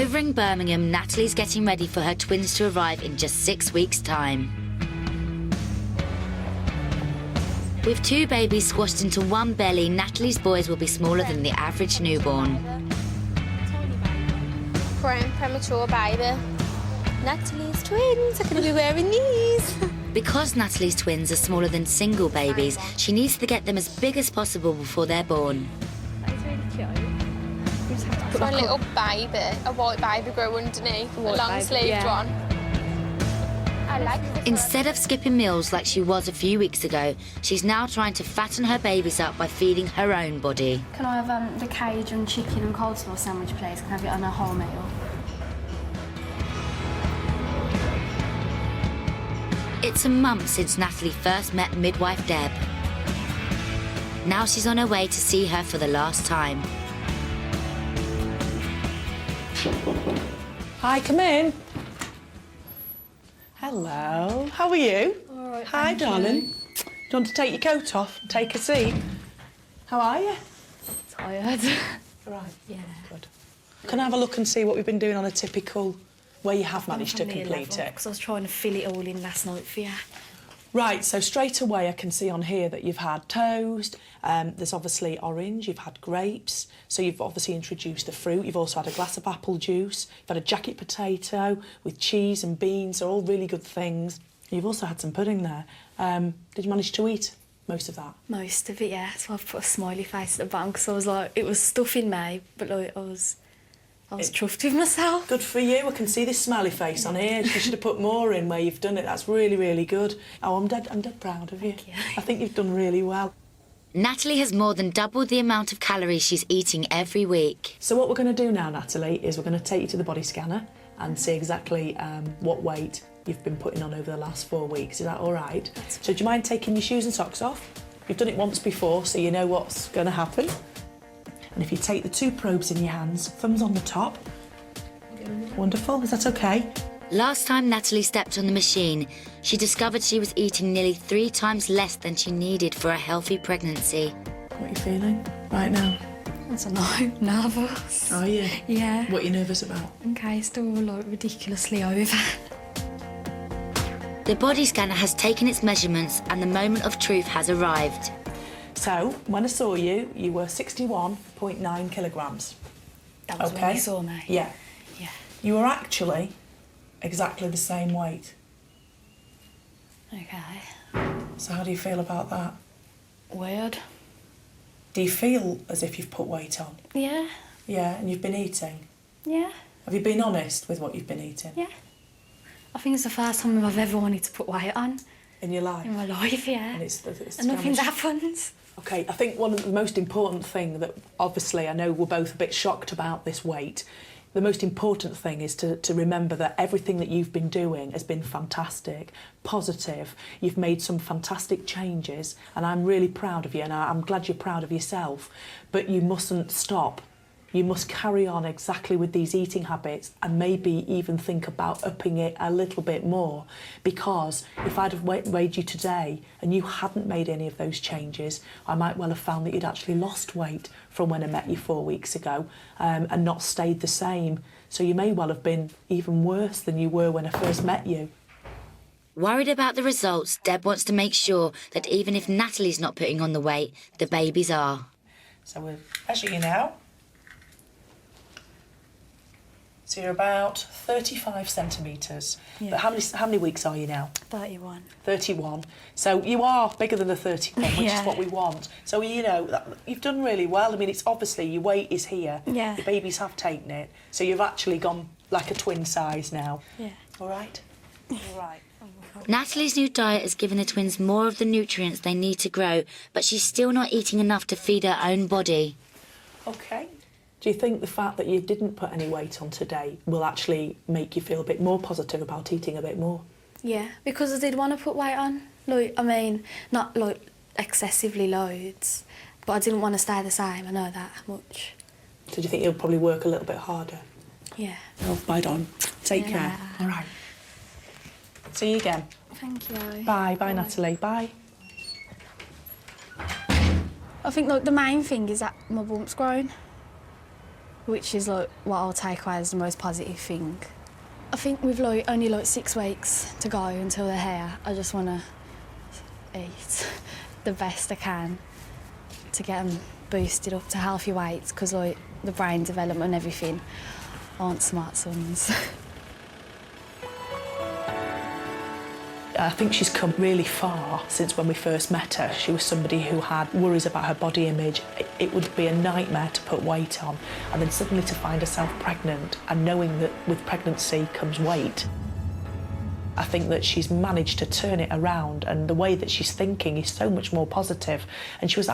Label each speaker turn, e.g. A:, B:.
A: Over in Birmingham, Natalie's getting ready for her twins to arrive in just 6 weeks' time. With 2 babies squashed into one belly, Natalie's boys will be smaller than the average newborn.
B: Premature baby. Natalie's twins are going to be wearing these.
A: Because Natalie's twins are smaller than single babies, she needs to get them as big as possible before they're born.
C: That is really cute. You just have to put
B: For a
C: like
B: little baby, a white baby grow underneath, a long-sleeved one. I like this.
A: Instead of skipping meals like she was a few weeks ago, she's now trying to fatten her babies up by feeding her own body.
D: Can I have the Cajun chicken and coleslaw sandwich, please? Can I have it on a whole meal?
A: It's a month since Natalie first met midwife Deb. Now she's on her way to see her for the last time.
E: Hi, come in. Hello, how are you?
C: All right,
E: Hi, darling. Do you want to take your coat off and take a seat? How are you?
C: tired.
E: Right.
C: Yeah.
E: Good. Can I have a look and see what we've been doing on a typical where you have managed to complete it?
C: Because I was trying to fill it all in last night for you.
E: Right, so straight away I can see on here that you've had toast, there's obviously orange, you've had grapes, so you've obviously introduced the fruit, you've also had a glass of apple juice, you've had a jacket potato with cheese and beans, they're all really good things. You've also had some pudding there. Did you manage to eat most of that?
C: Most of it, yeah. So I've put a smiley face at the bottom because I was like, it was stuffing me, but like I was chuffed with myself.
E: Good for you. I can see this smiley face on here. You should have put more in where you've done it. That's really, really good. Oh, I'm dead proud of you.
C: Thank you.
E: I think you've done really well.
A: Natalie has more than doubled the amount of calories she's eating every week.
E: So what we're going to do now, Natalie, is we're going to take you to the body scanner and see exactly what weight you've been putting on over the last 4 weeks. Is that all right? So do you mind taking your shoes and socks off? You've done it once before, so you know what's going to happen. And if you take the 2 probes in your hands, thumbs on the top. Wonderful, is that okay?
A: Last time Natalie stepped on the machine, she discovered she was eating nearly 3 times less than she needed for a healthy pregnancy.
E: What are you feeling right now?
C: I don't know, nervous.
E: Are you?
C: Yeah.
E: What are you nervous about?
C: In case they're all like ridiculously over.
A: The body scanner has taken its measurements and the moment of truth has arrived.
E: So, when I saw you, you were 61.9 kilograms.
C: That was when you saw me.
E: Yeah.
C: Yeah.
E: You were actually exactly the same weight.
C: Okay.
E: So how do you feel about that?
C: Weird.
E: Do you feel as if you've put weight on?
C: Yeah.
E: Yeah, and you've been eating?
C: Yeah.
E: Have you been honest with what you've been eating?
C: Yeah. I think it's the first time I've ever wanted to put weight on.
E: In your life?
C: In my life, yeah.
E: And it's
C: and nothing's
E: damaged.
C: happened.
E: Okay, I think one of the most important thing that, obviously, I know we're both a bit shocked about this weight. The most important thing is to remember that everything that you've been doing has been fantastic, positive. You've made some fantastic changes, and I'm really proud of you, and I'm glad you're proud of yourself. But you mustn't stop. You must carry on exactly with these eating habits and maybe even think about upping it a little bit more, because if I'd have weighed you today and you hadn't made any of those changes, I might well have found that you'd actually lost weight from when I met you 4 weeks ago and not stayed the same. So you may well have been even worse than you were when I first met you.
A: Worried about the results, Deb wants to make sure that even if Natalie's not putting on the weight, the babies are.
E: So we're measuring you now. So you're about 35 centimetres.
C: Yeah.
E: But how many weeks are you now?
C: 31.
E: 31. So you are bigger than a 31, which
C: Yeah.
E: is what we want. So, you know, you've done really well. I mean, it's obviously your weight is here.
C: Yeah.
E: Your babies have taken it. So you've actually gone like a twin size now.
C: Yeah.
E: All right? All right.
A: Natalie's new diet has given the twins more of the nutrients they need to grow, but she's still not eating enough to feed her own body.
E: OK. Do you think the fact that you didn't put any weight on today will actually make you feel a bit more positive about eating a bit more?
C: Yeah, because I did want to put weight on. Like, I mean, not like excessively loads, but I didn't want to stay the same. I know that much.
E: So do you think you'll probably work a little bit harder?
C: Yeah.
E: Oh, bye, Don. Take
C: Yeah.
E: care. All right. See you again.
C: Thank you.
E: Bye. Bye, Natalie. Bye.
C: I think like the main thing is that my bump's grown. which is like what I'll take away as the most positive thing. I think with like only like 6 weeks to go until they're here, I just want to eat the best I can to get them boosted up to healthy weights, because like the brain development and everything aren't smart sons.
E: I think she's come really far since when we first met her. She was somebody who had worries about her body image. It would be a nightmare to put weight on, and then suddenly to find herself pregnant and knowing that with pregnancy comes weight. I think that she's managed to turn it around, and the way that she's thinking is so much more positive, and she was